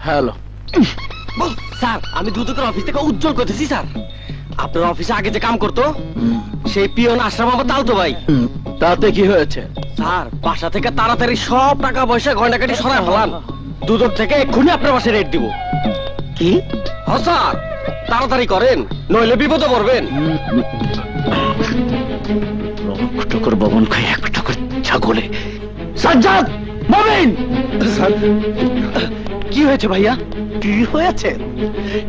Hello sir, আমি দুদকের office থেকে উজ্জ্বল করতেছি স্যার। আপনার অফিসে আগে যে কাম করতো সেই পিয়ন আশরাফ আমার তাও তো ভাই। তাতে কি হয়েছে? স্যার, বাসা থেকে তাড়াতাড়ি সব টাকা পয়সা গয়নাকাটি সরায় ফেলান। দুদক থেকে এক্ষুনি আপনার বাসায় রেট দিব। কি? হ্যাঁ স্যার, তাড়াতাড়ি করেন, নইলে বিপদে পড়বেন। টুকুর ভবন খাই এক টুকুর ছাগলে। সাজ্জাদ, মমিন, কি হয়েছে ভাইয়া? কি হয়েছে?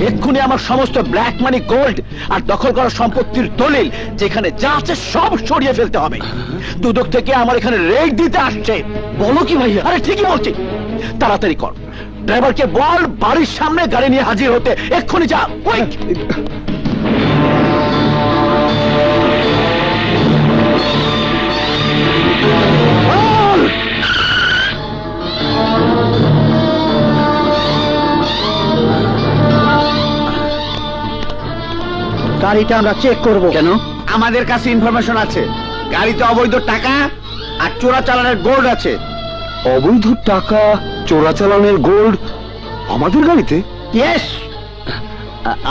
এক্ষুনি আমার সমস্ত ব্ল্যাক মানি, গোল্ড আর দখল করা সম্পত্তির দলিল যেখানে যা আছে সব সরিয়ে ফেলতে হবে। দুদক থেকে আমার এখানে রেড দিতে আসছে। বলো কি ভাইয়া? আরে ঠিকই বলছি, তাড়াতাড়ি কর। ড্রাইভারকে বল বাড়ির সামনে গাড়ি নিয়ে হাজির হতে। এক্ষুনি যা, কুইক। গাড়িটা আমরা চেক করব। কেন? আমাদের কাছে ইনফরমেশন আছে গাড়িতে অবৈধ টাকা আর চোরাচালানের গোল্ড আছে। অবৈধ টাকা, চোরাচালানের গোল্ড আমাদের গাড়িতে? ইয়েস।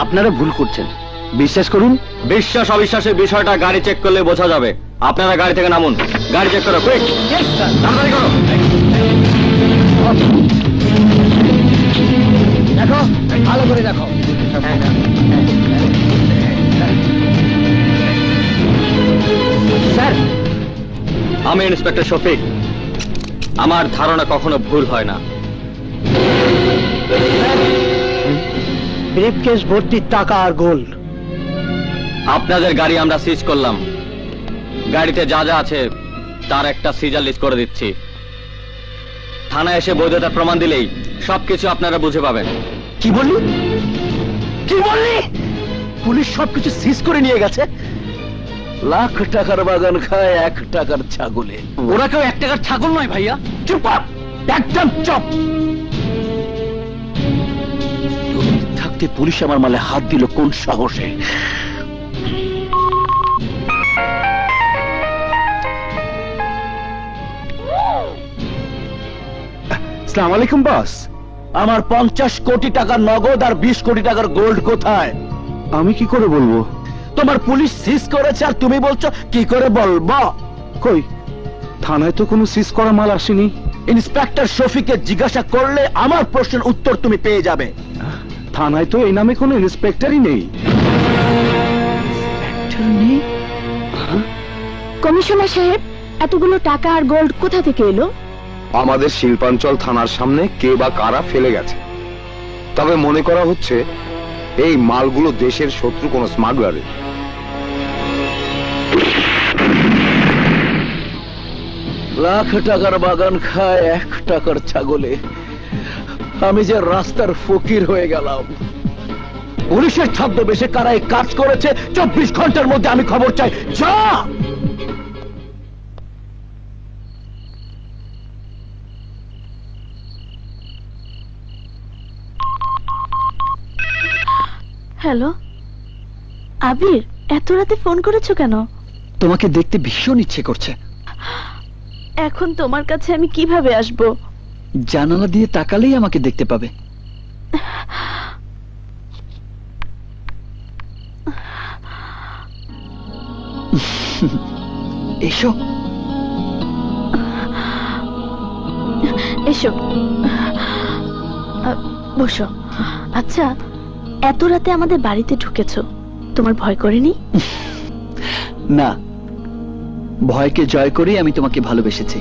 আপনারা ভুল করছেন, বিশ্বাস করুন। বিশ্বাস অবিশ্বাসের বিষয়টা গাড়ি চেক করলে বোঝা যাবে। আপনারা গাড়ি থেকে নামুন, গাড়ি চেক করো, কুইক, তাড়াতাড়ি করো। দেখো, ভালো করে দেখো। স্যার, আমি ইন্সপেক্টর শফিক। আমার ধারণা কখনো ভুল হয় না। ব্রিফকেস ভর্তি টাকা আর গোল্ড। আপনাদের গাড়ি আমরা সিজ করলাম। গাড়িতে যা যা আছে তার একটা সিজার লিস্ট করে দিচ্ছি। থানায় এসে বৈধতার প্রমাণ দিলেই সবকিছু আপনারা বুঝে পাবেন। কি বললি? কি বললি? পুলিশ সবকিছু সিজ করে নিয়ে গেছে? লাখ টাকার বাগান খায় এক টাকার ছাগলে। ওরা কেউ এক টাকার ছাগল নয় ভাইয়া। চুপ, একদম চুপ। থাকতে পুলিশ আমার মালে হাত দিল কোন সাহসে? আসসালামু আলাইকুম বস। আমার 50 কোটি টাকার নগদ আর 20 কোটি টাকার গোল্ড কোথায়? আমি কি করে বলবো? তোমার পুলিশ সিজ করেছে আর তুমি বলছো কি করে বলবো? কই, থানায় তো কোনো সিজ করা মাল আসেনি। ইন্সপেক্টর শফিককে জিজ্ঞাসা করলে আমার প্রশ্নের উত্তর তুমি পেয়ে যাবে। থানায় তো এই নামে কোনো ইন্সপেক্টরই নেই। কমিশনার সাহেব, এতগুলো টাকা আর গোল্ড কোথা থেকে এলো? আমাদের শিল্পাঞ্চল থানার সামনে কে বা কারা ফেলে গেছে। তবে মনে করা হচ্ছে এই মালগুলো দেশের শত্রু কোন স্মাগলারের। লাখ টাকার বাগান খায় এক টাকার ছাগলে। আমি যে রাস্তার ফকির হয়ে গেলাম। পুলিশের ছদ্মবেশে কারা এই কাজ করেছে 24 ঘন্টার মধ্যে আমি খবর চাই। যা। হ্যালো আবির, এত রাতে ফোন করেছো কেন? তোমাকে দেখতে ভীষণ ইচ্ছে করছে। এখন তোমার কাছে আমি কিভাবে আসব? জানালা দিয়ে তাকালেই আমাকে দেখতে পাবে। এসো এসো, বসো। আচ্ছা, এত রাতে আমাদের বাড়িতে ঢুকেছো, তোমার ভয় করেনি? না, ভয়কে জয় করেই আমি তোমাকে ভালোবেসেছি।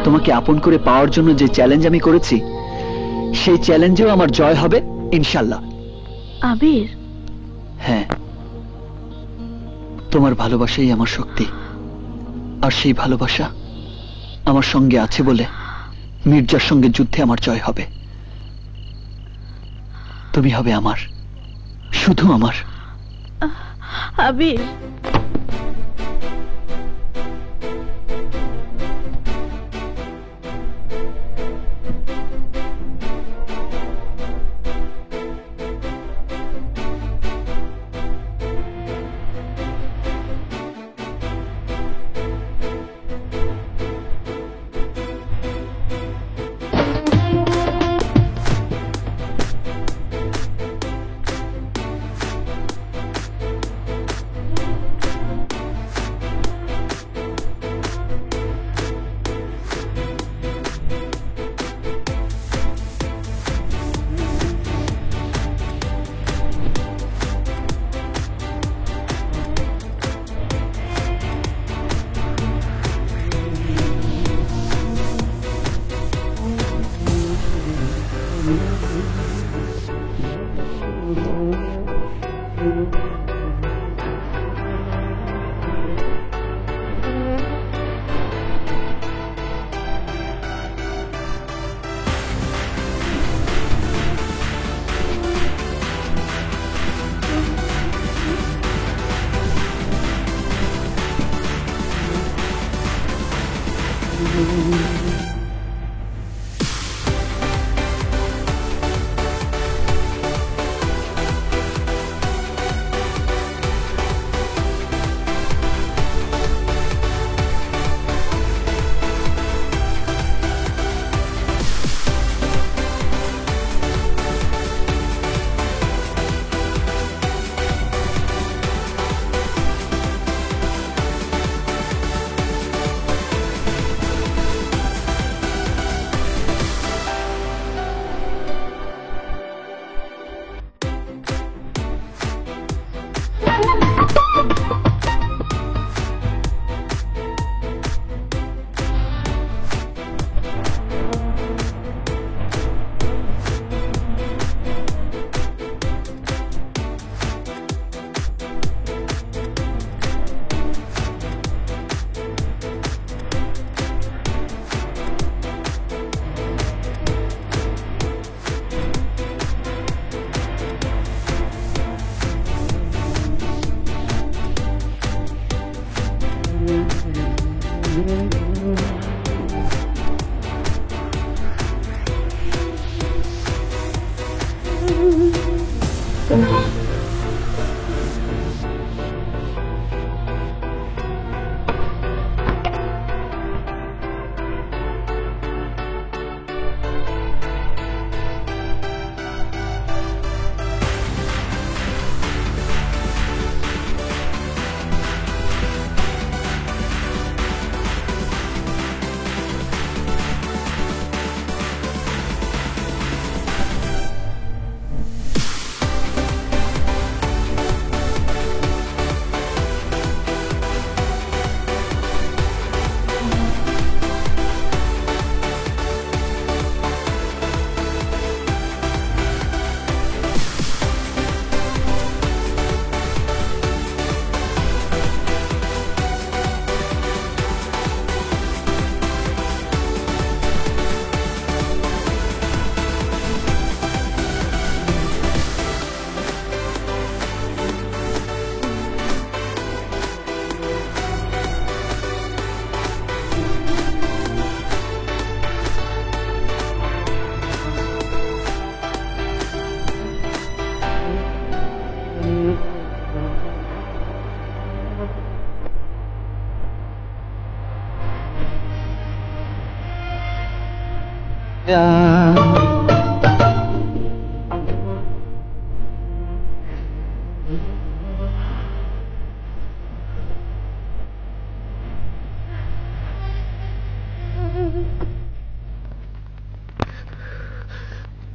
তোমাকে আপন করে পাওয়ার জন্য যে চ্যালেঞ্জ আমি করেছি, সেই চ্যালেঞ্জেও আমার জয় হবে ইনশাল্লাহ। আবির, হ্যাঁ, তোমার ভালোবাসাই আমার শক্তি। আর সেই ভালোবাসা আমার সঙ্গে আছে বলে মির্জার সঙ্গে যুদ্ধে আমার জয় হবে। তুমি হবে আমার, শুধু আমার। আবির,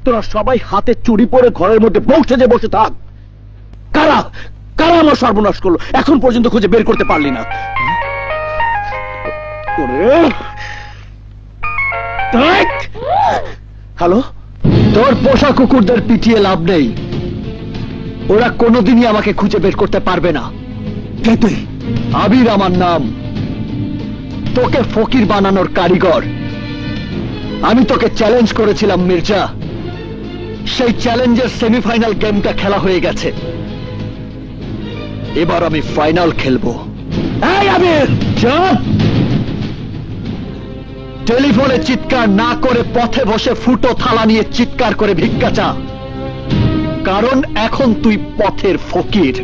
তোরা সবাই হাতে চুরি পরে ঘরের মধ্যে বসে বসে থাক। কারা কারা আমার সর্বনাশ করলো এখন পর্যন্ত খুঁজে বের করতে পারলি না? হ্যালো, তোর পোষা কুকুরদের পিটিয়ে লাভ নেই, ওরা কোনোদিনই আমাকে খুঁজে বের করতে পারবে না। কে তুই? আবির আমার নাম, তোকে ফকির বানানোর কারিগর। আমি তোকে চ্যালেঞ্জ করেছিলাম মির্জা, সেই চ্যালেঞ্জের সেমিফাইনাল গেমটা খেলা হয়ে গেছে, এবার আমি ফাইনাল খেলবো। এই আবির, চুপ! টেলিফোনে চিৎকার না করে পথে বসে ফুটো থালা নিয়ে চিৎকার করে ভিক্ষা চা, কারণ এখন তুই পথের ফকির।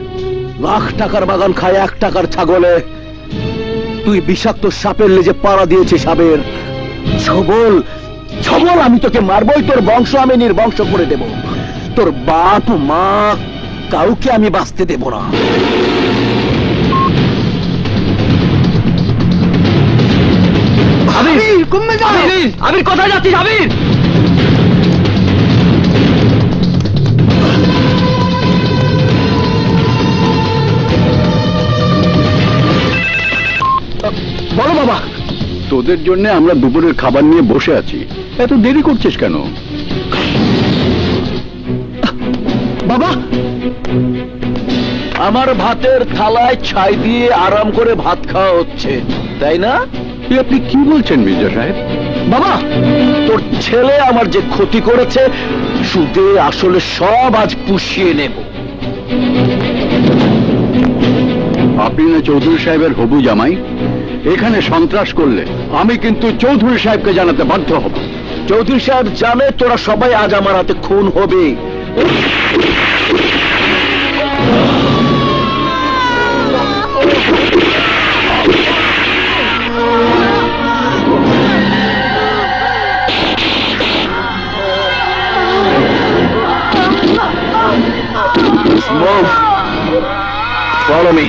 লাখ টাকার বাগান খায় 1 টাকার ছাগলে। তুই বিষাক্ত সাপের লেজে পাড়া দিয়েছিস সাপের। ছবল ছবল আমি তোকে মারবই, তোর বংশ আমি নির্বংশ করে দেব। তোর বাপ মা কাউকে আমি বাঁচতে দেব না। আবির কোথায় যাচ্ছিস আবির? বলো বাবা। তোদের জন্য আমরা দুপুরের খাবার নিয়ে বসে আছি, এত দেরি করছিস কেন? বাবা, আমার ভাতের থালায় ছাই দিয়ে আরাম করে ভাত খাওয়া হচ্ছে, তাই না? আপনি কি বলছেন মির্জা সাহেব? বাবা, তোর ছেলে আমার যে ক্ষতি করেছে সুদে আসলে সব আজ পুষিয়ে নেব। আপনি না চৌধুরী সাহেবের হবু জামাই? এখানে সন্ত্রাস করলে আমি কিন্তু চৌধুরী সাহেবকে জানাতে বাধ্য হব। চৌধুরী সাহেব জানে তোরা সবাই আজ আমার হাতে খুন হবে। Move. Follow me.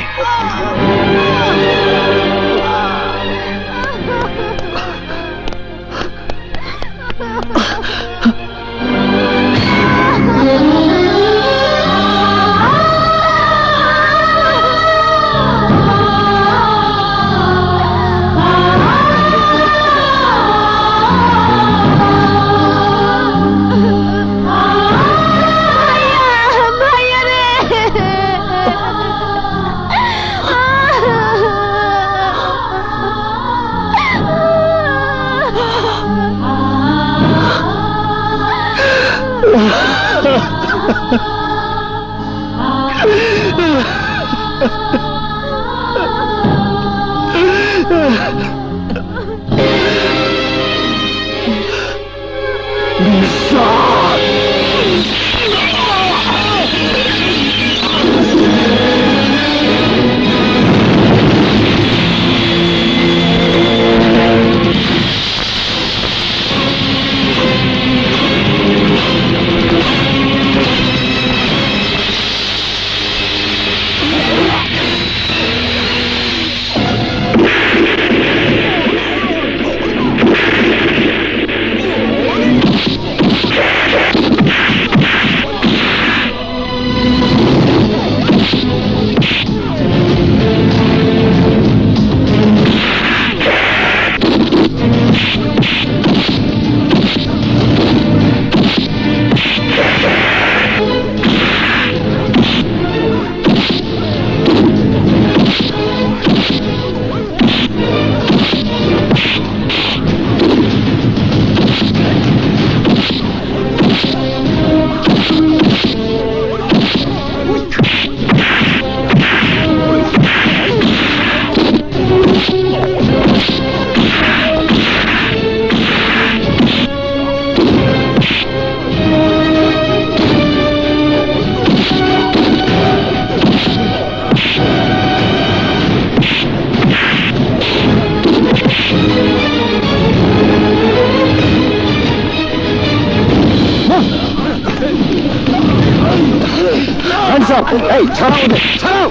এই ছাড়াও ওদের, ছাড়াও,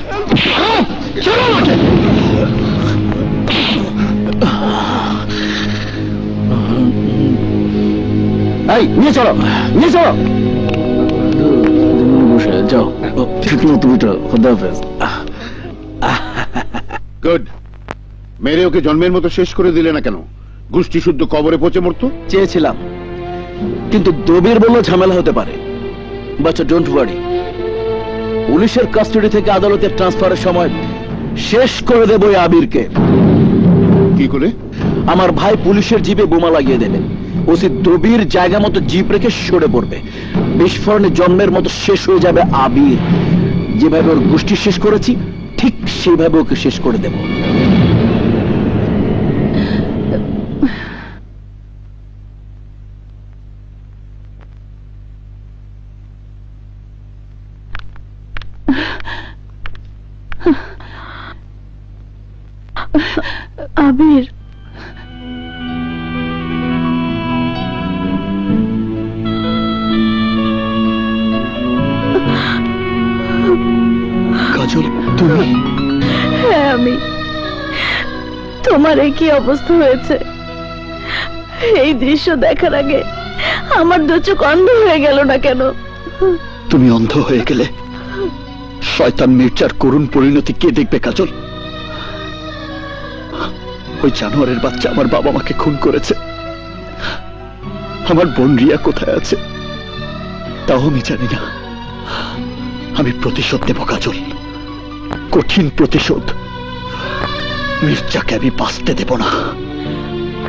ছাড়াও ওকে। এই নিয়ে চলো, নিয়ে চলো। বসে যাও, ঠিক মতো উঠো। খোদা হাফেজ। গুড। মেরে ওকে জন্মের মতো শেষ করে দিলে না কেন? গোষ্ঠী শুদ্ধ কবরে পচে মরতো। চেয়েছিলাম, কিন্তু দবির বললো ঝামেলা হতে পারে। বাচ্চা ডোন্ট ওয়ারি, পুলিশের কাস্টডি থেকে আদালতে ট্রান্সফারের সময় শেষ করে দেব ওই আবিরকে। কি করে? আমার ভাই পুলিশের জিপে বোমা লাগিয়ে দেবে, ওসি দবির জায়গা মতো জিপ রেখে সরে পড়বে, বিস্ফোরণে জন্মের মতো শেষ হয়ে যাবে আবির। যেভাবে ওর গোষ্ঠী শেষ করেছি ঠিক সেইভাবে ওকে শেষ করে দেব। আবির, কাজল তুমি? হ্যাঁ আমি। তোমার এই কি অবস্থা হয়েছে? এই দৃশ্য দেখার আগে আমার দু চোখ অন্ধ হয়ে গেল না কেন? তুমি অন্ধ হয়ে গেলে শয়তান মির্জার করুণ পরিণতি কে দেখবে কাজল? ওই জানোয়ারের বাচ্চা আমার বাবা মাকে খুন করেছে। আমার বোন রিয়া কোথায় আছে তাও আমি জানি না। আমি প্রতিশোধ নেব কাজল, কঠিন প্রতিশোধ। মির্জাকে আমি বাঁচতে দেব না।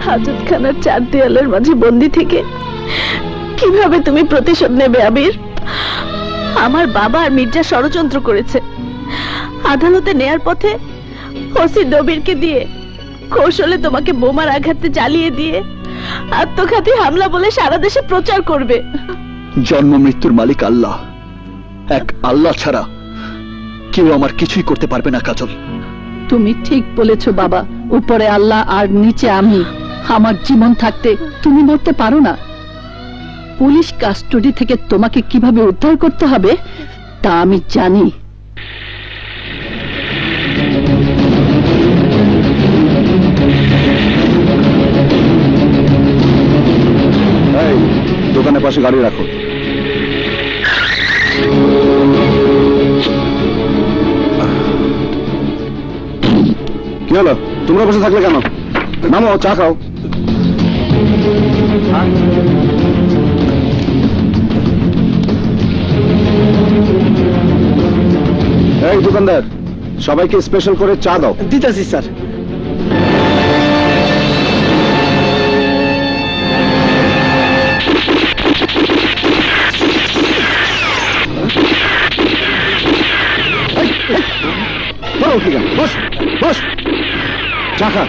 হাজতখানার চার দেয়ালের মাঝে বন্দি থেকে কিভাবে তুমি প্রতিশোধ নেবে আবির? আমার বাবা আর মির্জা ষড়যন্ত্র করেছে। আদালতে নেয়ার পথে ওসি দবিরকে দিয়ে কৌশলে তোমাকে বোমার আঘাতে জ্বালিয়ে দিয়ে আত্মঘাতী হামলা বলে সারা দেশে প্রচার করবে। জন্ম মৃত্যুর মালিক আল্লাহ, এক আল্লাহ ছাড়া কেউ আমার কিছুই করতে পারবে না কাজল। তুমি ঠিক বলেছো বাবা, উপরে আল্লাহ আর নিচে আমি। আমার জীবন থাকতে তুমি মরতে পারো না। পুলিশ কাস্টডি থেকে তোমাকে কিভাবে উদ্ধার করতে হবে তা আমি জানি। এই, দোকানের পাশে গাড়ি রাখো। কি হলো, তোমরা বসে থাকলে কেন? নামো, চা খাও। এই দোকানদার, সবাইকে স্পেশাল করে চা দাও। দিতেছি স্যার। বস বস, চা খা।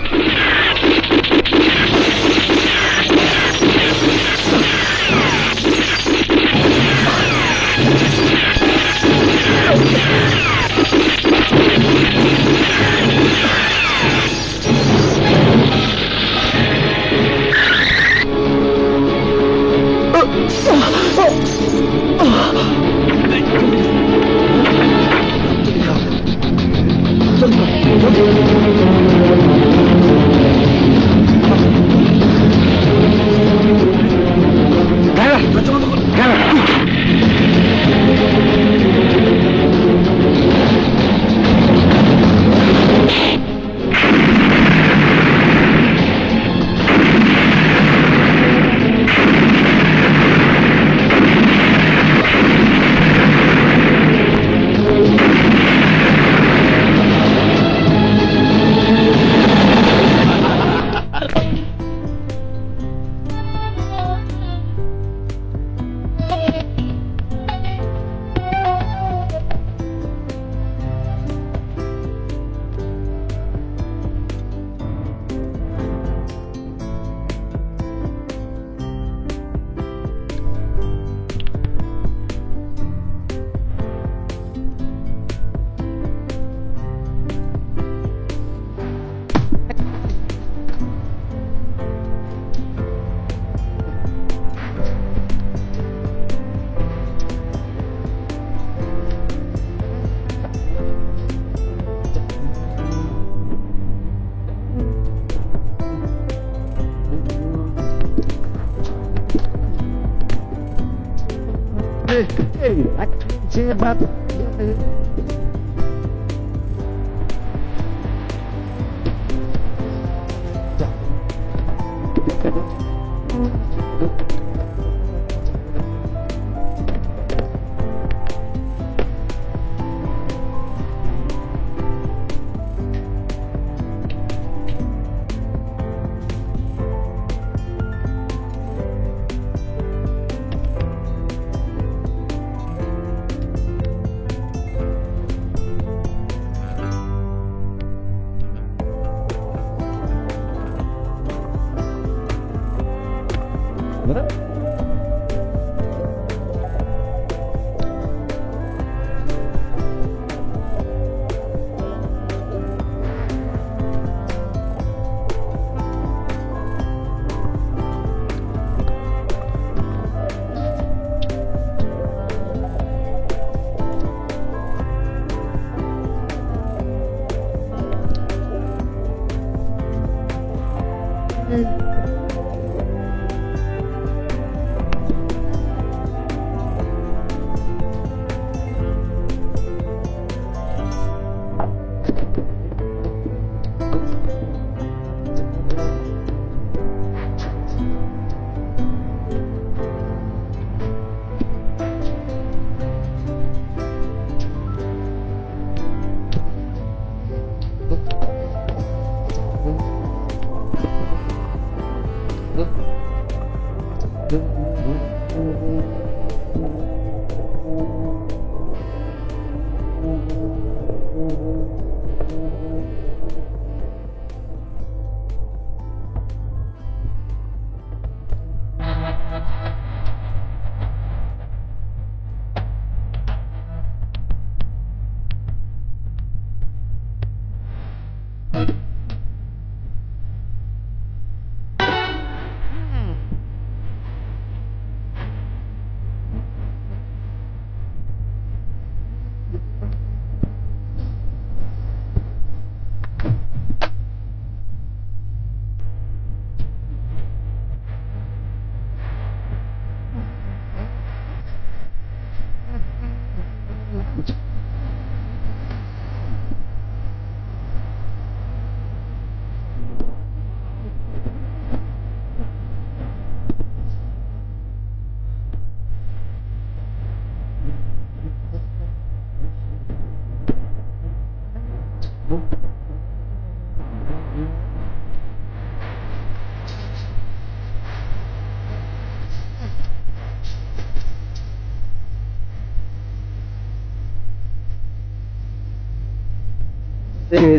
ডাক্তার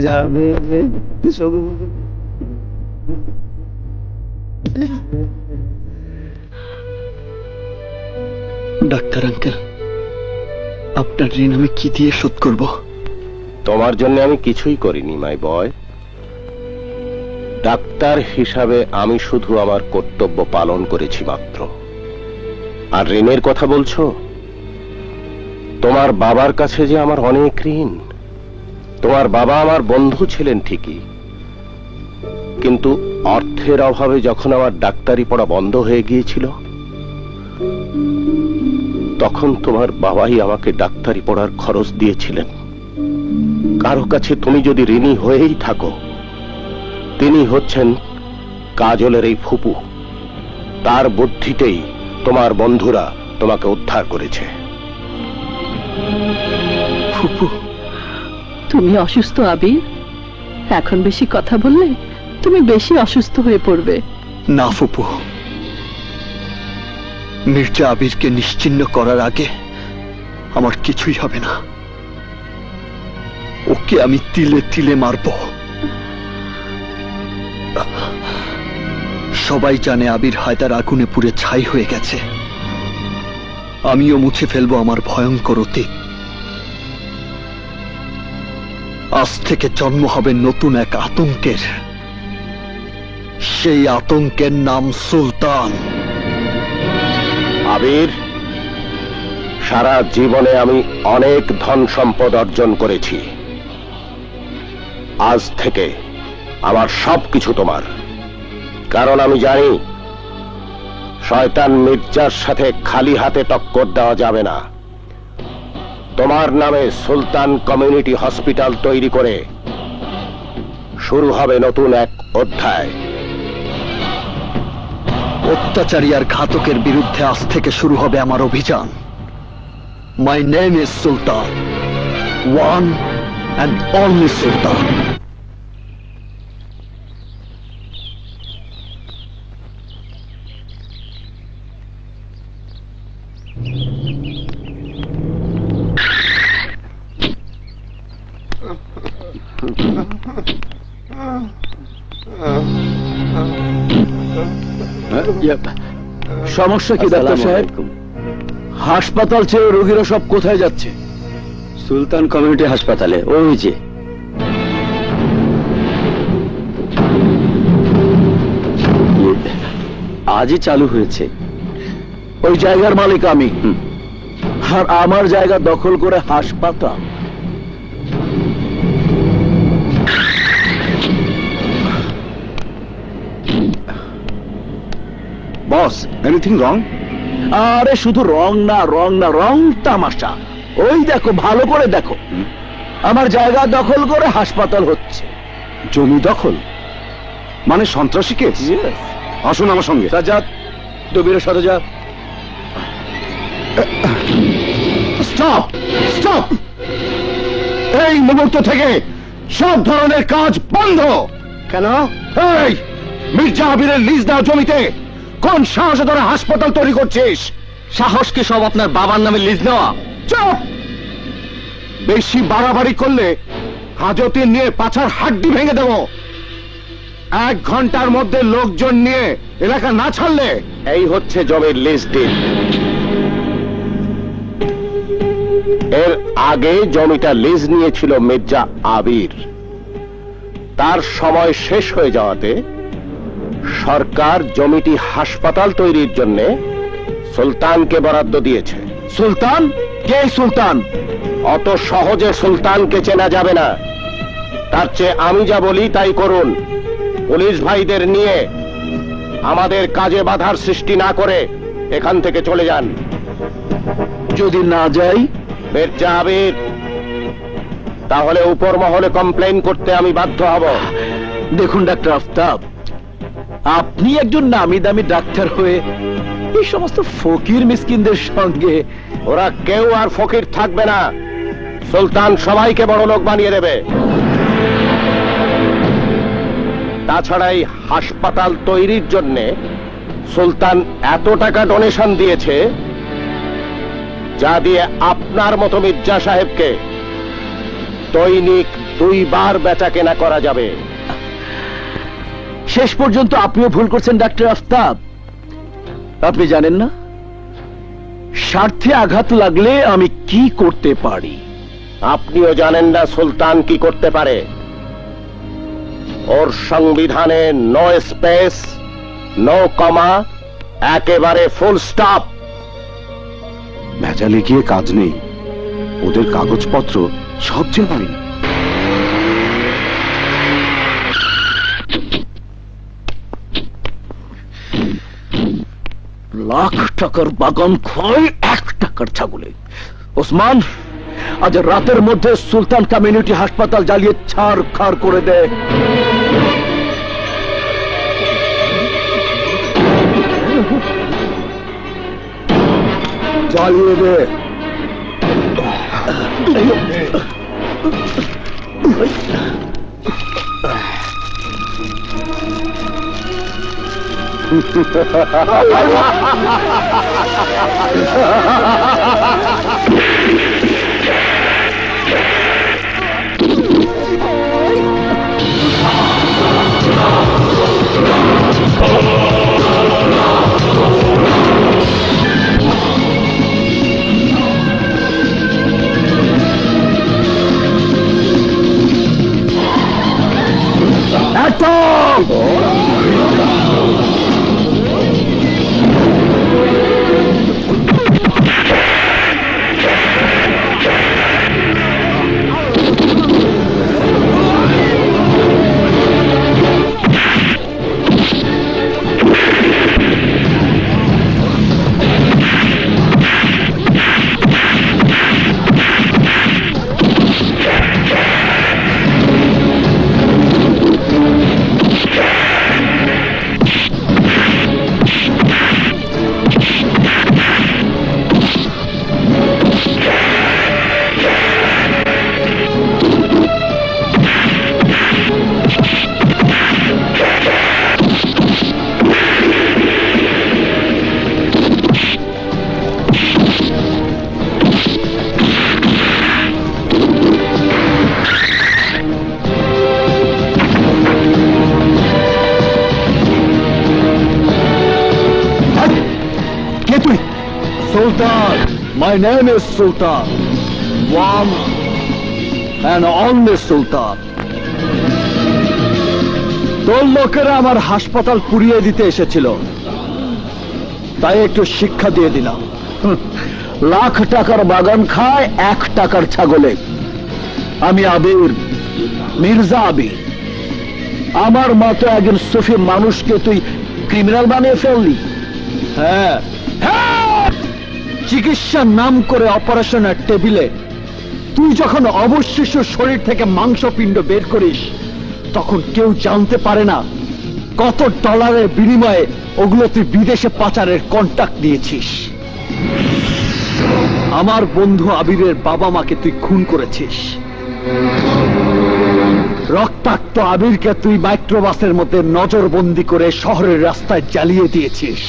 আঙ্কেল, আপনার ঋণ আমি কি দিয়ে শোধ করব? তোমার জন্য আমি কিছুই করিনি মাই বয়। ডাক্তার হিসাবে আমি শুধু আমার কর্তব্য পালন করেছি মাত্র। আর ঋণের কথা বলছো? তোমার বাবার কাছে যে আমার অনেক ঋণ। তোমার বাবা আমার বন্ধু ছিলেন ঠিকই, কিন্তু অর্থের অভাবে যখন আমার ডাক্তারি পড়া বন্ধ হয়ে গিয়েছিল, তখন তোমার বাবাই আমাকে ডাক্তারি পড়ার খরচ দিয়েছিলেন। কারো কাছে তুমি যদি ঋণী হয়েই থাকো, তিনি হচ্ছেন কাজলের এই ফুপু। তার বুদ্ধিতেই তোমার বন্ধুরা তোমাকে উদ্ধার করেছে। ফুপু, তুমি অসুস্থ আবির। এখন বেশি কথা বললে তুমি বেশি অসুস্থ হয়ে পড়বে। না ফুপু, মির্জা আবিরকে নিশ্চিহ্ন করার আগে আমার কিছুই হবে না। ওকে আমি তিলে তিলে মারব। সবাই জানে আবির হায়দার আগুনে পুড়ে ছাই হয়ে গেছে। আমিও মুছে ফেলবো আমার ভয়ঙ্কর অতীত। আজ থেকে জন্ম হবে নতুন এক আতঙ্কের। সেই আতঙ্কের নাম সুলতান। আবির, সারা জীবনে আমি অনেক ধন সম্পদ অর্জন করেছি। আজ থেকে আমার সবকিছু তোমার। কারণ আমি জানি শয়তান মির্জার সাথে খালি হাতে টক্কর দেওয়া যাবে না। তোমার নামে সুলতান কমিউনিটি হসপিটাল তৈরি করে শুরু হবে নতুন এক অধ্যায়। অত্যাচারী আর ঘাতকের বিরুদ্ধে আজ থেকে শুরু হবে আমার অভিযান। My name is Sultan, one and only Sultan. সমস্যা কি ডাক্তার সাহেব? হাসপাতাল ছেড়ে রোগীরা সব কোথায় যাচ্ছে? সুলতান কমিউনিটি হাসপাতালে। ওই যে আজই চালু হয়েছে। ওই জায়গার মালিক আমি, আর আমার জায়গা দখল করে হাসপাতাল। বস, এনিথিং রং? আরে শুধু রং না, রং না, রং তামাশা। ওই দেখো, ভালো করে দেখো, আমার জায়গা দখল করে হাসপাতাল হচ্ছে। জমি দখল মানে সন্ত্রাসী কেস? আসুন আমার সঙ্গে। সাজ্জাদ, দবিরের সাথে যা। Stop, stop! এই মুহূর্ত থেকে সব ধরনের কাজ বন্ধ। কেন? এই মির্জা আবিরের লিজ দেওয়া জমিতে কোন সাহসে তোরা হাসপাতাল তৈরি করছিস? সাহস কি সব আপনার বাবার নামে লিজ নেওয়া? চুপ! বেশি বাড়াবাড়ি করলে হাজতে নিয়ে পাছার হাড্ডি ভেঙে দেব। 1 ঘন্টার মধ্যে লোকজন নিয়ে এলাকা না ছাড়লে। এই হচ্ছে জমির লিজ ডিল। এর আগে জমিটা লিজ নিয়েছিল মির্জা আবির। তার সময় শেষ হয়ে যাওয়াতে সরকার জমিটি হাসপাতাল তৈরির জন্য সুলতানকে বরাদ্দ দিয়েছে। সুলতান? কে সুলতান? অত সহজে সুলতানকে চেনা যাবে না। তার চেয়ে আমি যা বলি তাই করুন। পুলিশ ভাইদের নিয়ে আমাদের কাজে বাধার সৃষ্টি না করে এখান থেকে চলে যান। যদি না যাই? মির্জা আবির, তাহলে উপর মহলে কমপ্লেইন করতে আমি বাধ্য হব। দেখুন ডাক্তার আফতাব, আপনি একজন নামি দামি ডাক্তার হয়ে এই সমস্ত ফকির মিসকিনদের সঙ্গে। ওরা কেউ আর ফকির থাকবে না। সুলতান সবাইকে বড় লোক বানিয়ে দেবে। তাছাড়া এই হাসপাতাল তৈরির জন্য সুলতান এত টাকা ডোনেশন দিয়েছে, যা দিয়ে আপনার মতো মির্জা সাহেবকে দৈনিক 2 বার বেচা কেনা করা যাবে। শেষ পর্যন্ত আপনিও ভুল করছেন ডাক্তার আফতাব। আপনি জানেন না স্বার্থে আঘাত লাগলে আমি কি করতে পারি? আপনিও জানেন না সুলতান কি করতে পারে। ওর সংবিধানে নো স্পেস, নো কমা, একেবারে ফুল স্টপ। ভেজালে গিয়ে কাজ নেই, ওদের কাগজপত্র সব জানাই। লাখ টাকার বাগান খয় 1 টাকার ছাগলে। ওসমান, আজ রাতের মধ্যে সুলতান কমিউনিটি হাসপাতাল জ্বালিয়ে ছাড়খাড় করে দে। জ্বালিয়ে দে। Sultan, my name is Sultan, one and only Sultan. তোর লোকেরা আমার হাসপাতাল পুড়িয়ে দিতে এসেছিল, তাই একটু শিক্ষা দিয়ে দিলাম। লাখ টাকার বাগান খায় 1 টাকার ছাগলে। আমি আবির, মির্জা আবির। আমার মতো একজন সুফি মানুষকে তুই ক্রিমিনাল বানিয়ে ফেললি। হ্যাঁ, চিকিৎসার নাম করে অপারেশনের টেবিলে তুই যখন অবশিষ্ট শরীর থেকে মাংসপিণ্ড বের করিস, তখন কেউ জানতে পারে না কত ডলারের বিনিময়ে ওগুলো তুই বিদেশে পাচারের কন্ট্রাক্ট নিয়েছিস। আমার বন্ধু আবিরের বাবা মাকে তুই খুন করেছিস। রক্তাক্ত আবিরকে তুই মাইক্রোবাসের মধ্যে নজরবন্দি করে শহরের রাস্তায় জ্বালিয়ে দিয়েছিস।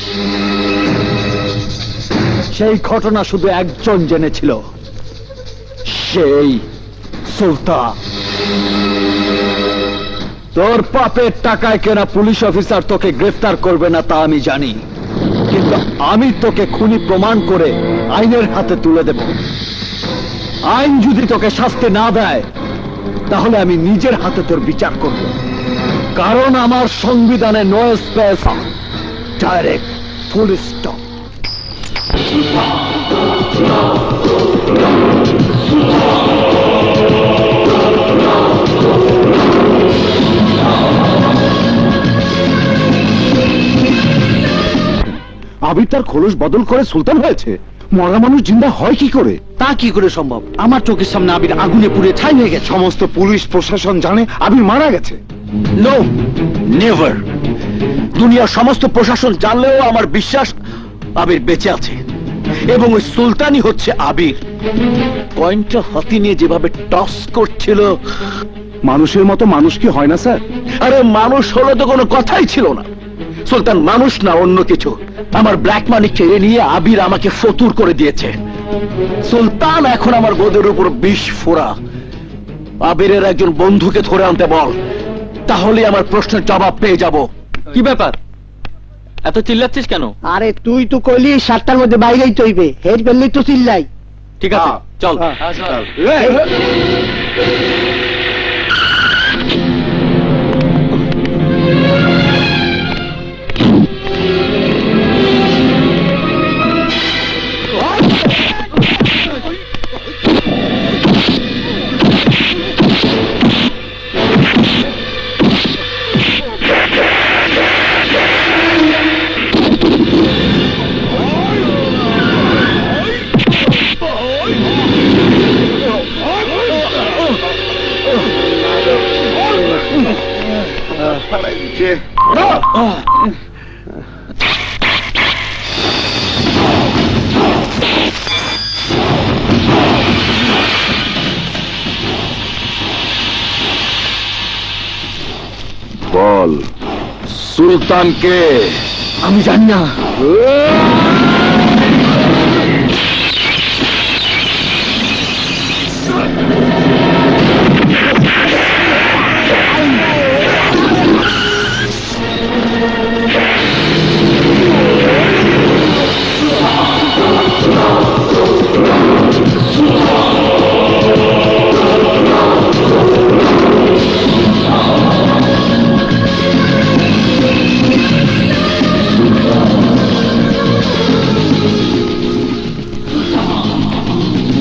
সেই ঘটনা শুধু একজন জেনেছিল, সেই সুলতান। তোর পাপের টাকায় কেনা পুলিশ অফিসার তোকে গ্রেফতার করবে না তা আমি জানি, কিন্তু আমি তোকে খুনি প্রমাণ করে আইনের হাতে তুলে দেব। আইন যদি তোকে শাস্তি না দেয়, তাহলে আমি নিজের হাতে তোর বিচার করব, কারণ আমার সংবিধানে no space, direct full stop. Abir তার খোলস বদল করে সুলতান হয়েছে। মরা মানুষ জিন্দা হয় কি করে? তা কি করে সম্ভব? আমার চোখের সামনে আবির আগুনে পুড়ে ছাই হয়ে গেছে। সমস্ত পুলিশ প্রশাসন জানে আবির মারা গেছে। No, never. দুনিয়ার সমস্ত প্রশাসন জানলেও আমার বিশ্বাস আবির বেঁচে আছে, এবং ওই সুলতানই হচ্ছে আবির। কয়েনটা হাতি নিয়ে যেভাবে টস করছিল, মানুষের মতো মানুষ কি হয় না স্যার? আরে মানুষ হলো তো কোনো কথাই ছিল না। সুলতান মানুষ না, অন্য কিছু। আমার ব্ল্যাক মানি কেড়ে নিয়ে আবির আমাকে ফতুর করে দিয়েছে। সুলতান এখন আমার গোদের উপর বিষ ফোড়া। আবিরের একজন বন্ধুকে ধরে আনতে বল, তাহলে আমার প্রশ্নের জবাব পেয়ে যাব। কি ব্যাপার, এত চিল্লাচ্ছিস কেন? আরে তুই তো কইলি 7টার মধ্যে বাইরেই তৈবে, হেড বেললেই তো চিল্লাই। ঠিক আছে, চল। বল, সুলতানকে? আমি জানি না।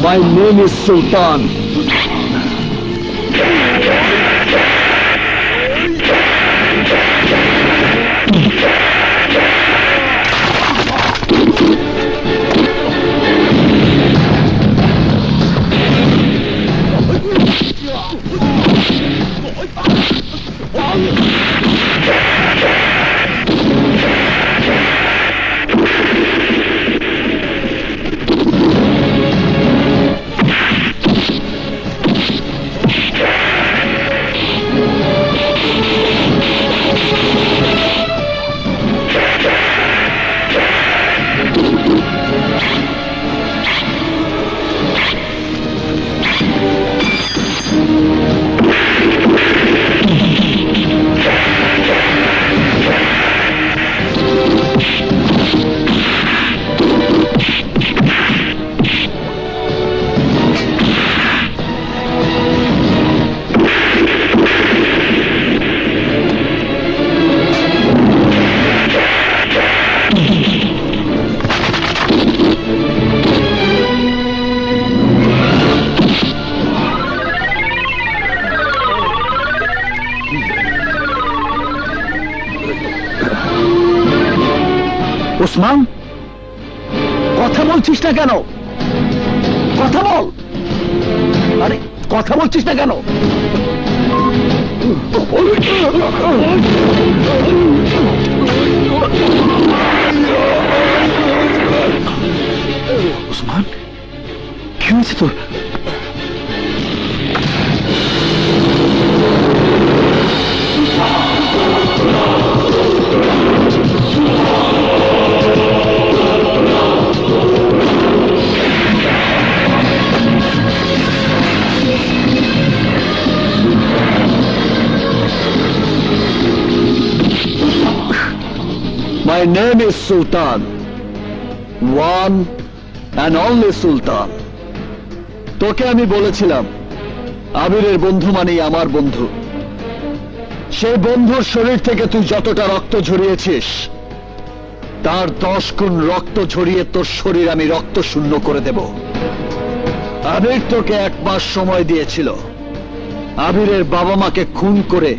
My name is Sultan. Osman, কথা বলছিস না কেন? কথা বল। আরে কথা বলছিস না কেন? ওসমান, কি হয়েছে তোর? My name is Sultan, one and only Sultan. তোকে আমি বলেছিলাম আবিরের বন্ধু মানেই আমার বন্ধু। সেই বন্ধুর শরীর থেকে তুই যতটা রক্ত ঝরিয়েছিস তার 10 গুণ রক্ত ঝরিয়ে তোর শরীর আমি রক্ত শূন্য করে দেব। আবির তোকে 1 মাস সময় দিয়েছিল। আবিরের বাবা মাকে খুন করে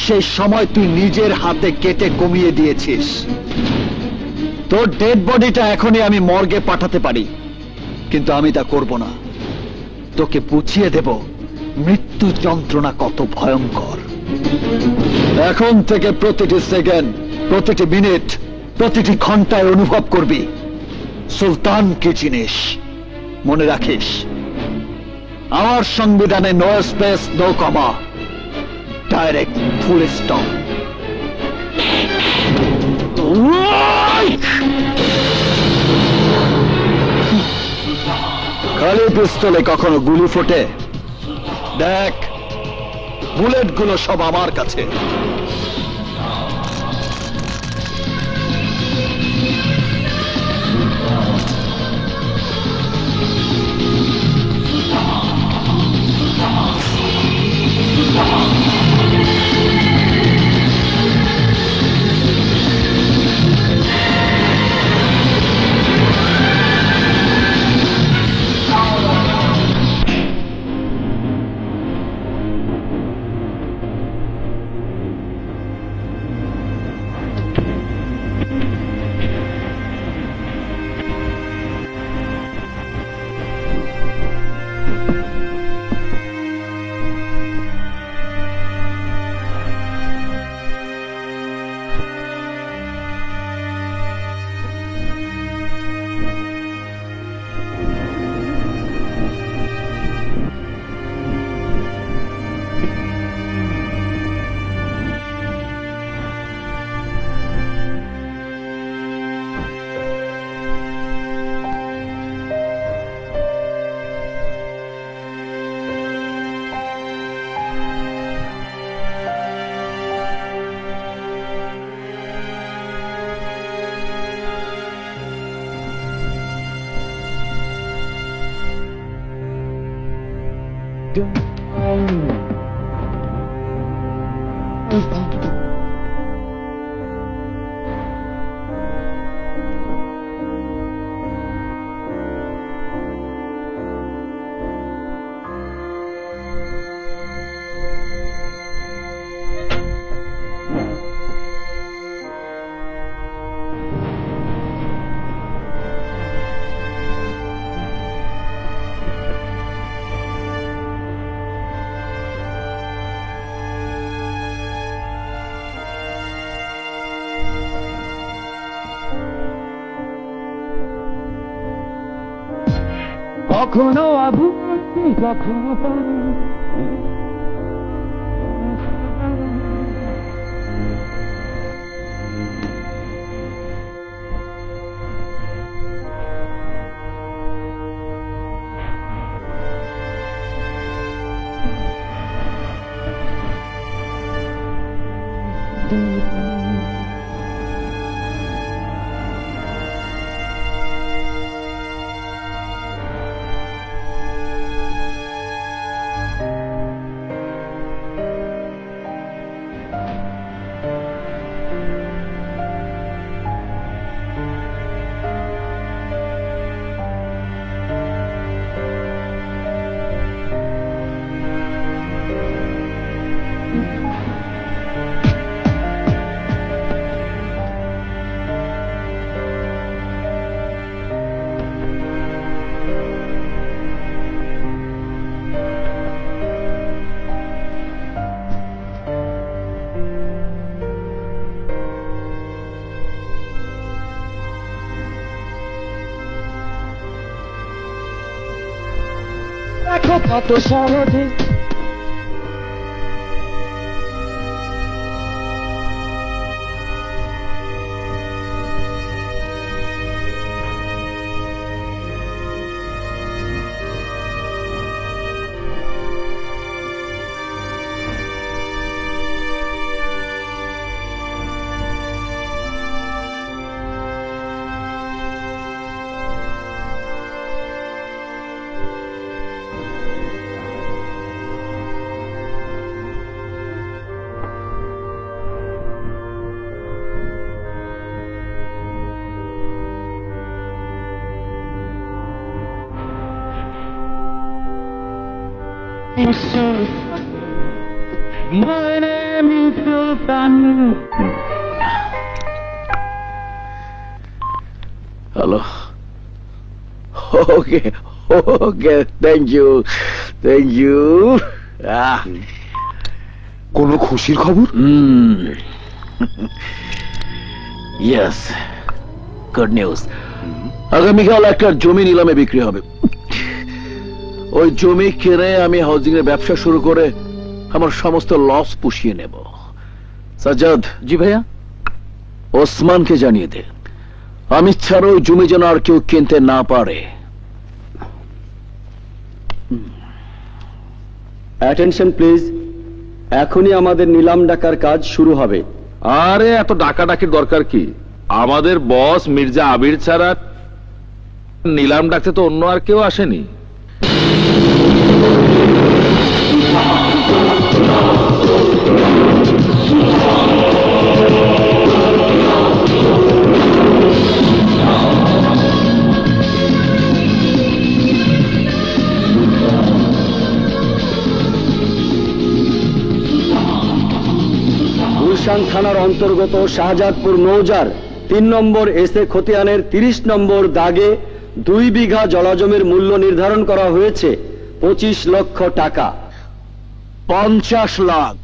সেই সময় তুই নিজের হাতে কেটে কমিয়ে দিয়েছিস। তোর ডেড বডিটা এখনই আমি মর্গে পাঠাতে পারি, কিন্তু আমি তা করব না। তোকে বুঝিয়ে দেব মৃত্যু যন্ত্রণা কত ভয়ঙ্কর। এখন থেকে প্রতিটি সেকেন্ড, প্রতিটি মিনিট, প্রতিটি ঘন্টায় অনুভব করবি সুলতান কি জিনিস। মনে রাখিস, আমার সংবিধানে no space, no comma, direct full stop. খালি পিস্তলে কখনো গুলি ফোটে? দেখ, বুলেটগুলো সব আমার কাছে। কখনো আবুতি কখনো পানি দেখো কত সহজে My name is Sultan. Hello. Okay, thank you. কোনো খুশির খবর? Yes, good news. আগামীকাল একটা জমি নিলামে বিক্রি হবে। ওই জমি কিনে আমি হাউজিং এর ব্যবসা শুরু করে আমার সমস্ত লস পুষিয়ে নেব। সাজ্জাদ। জি ভাইয়া। ওসমানকে জানিয়ে দে আমি ছাড়া ওই জমি যেন আর কেউ কিনতে না পারে। Attention please, এখনই আমাদের নিলাম ডাকার কাজ শুরু হবে। আরে এত ডাকাডাকির দরকার কি? আমাদের বস মির্জা আবির ছাড়া নিলাম ডাকতে তো অন্য আর কেউ আসেনি। গুলশান থানার অন্তর্গত শাহজাদপুর মৌজার 3 নম্বর এসে খতিয়ানের 30 নম্বর দাগে 2 বিঘা জলাজমির মূল্য নির্ধারণ করা হয়েছে 25 লক্ষ টাকা। 50 লাখ।